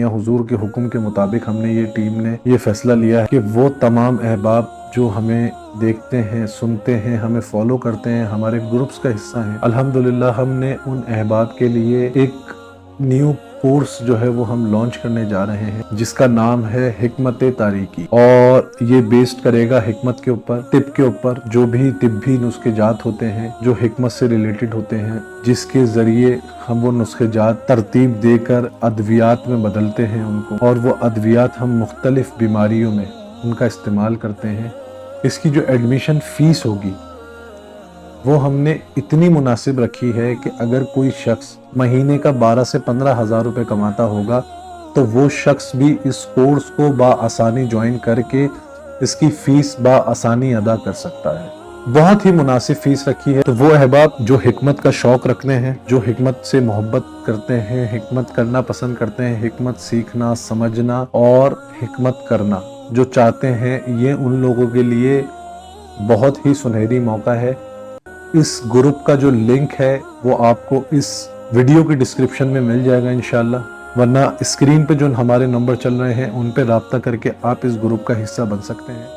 मियाँ हुजूर के हुक्म के मुताबिक हमने ये टीम ने ये फैसला लिया है कि वो तमाम अहबाब जो हमें देखते हैं, सुनते हैं, हमें फॉलो करते हैं, हमारे ग्रुप्स का हिस्सा हैं, अल्हम्दुलिल्लाह हमने उन अहबाब के लिए एक न्यू कोर्स जो है वो हम लॉन्च करने जा रहे हैं जिसका नाम है हिकमत तारीकी, और ये बेस्ड करेगा हिकमत के ऊपर, तिब के ऊपर, जो भी तिब्बी नुस्खे जात होते हैं जो हिकमत से रिलेटेड होते हैं, जिसके जरिए हम वो नुस्खे जात तरतीब देकर अद्वियात में बदलते हैं उनको, और वो अद्वियात हम मुख्तलिफ बीमारियों में उनका इस्तेमाल करते हैं। इसकी जो एडमिशन फीस होगी वो हमने इतनी मुनासिब रखी है कि अगर कोई शख्स महीने का 12 से 15 हज़ार रुपये कमाता होगा तो वो शख्स भी इस कोर्स को बाआसानी ज्वाइन करके इसकी फीस बाआसानी अदा कर सकता है। बहुत ही मुनासिब फीस रखी है। तो वो अहबाब जो हिकमत का शौक़ रखते हैं, जो हिकमत से मोहब्बत करते हैं, हिकमत करना पसंद करते हैं, हिकमत सीखना, समझना और हिकमत करना जो चाहते हैं, ये उन लोगों के लिए बहुत ही सुनहरी मौका है। इस ग्रुप का जो लिंक है वो आपको इस वीडियो की डिस्क्रिप्शन में मिल जाएगा इंशाल्लाह, वरना स्क्रीन पे जो हमारे नंबर चल रहे हैं उन पे राब्ता करके आप इस ग्रुप का हिस्सा बन सकते हैं।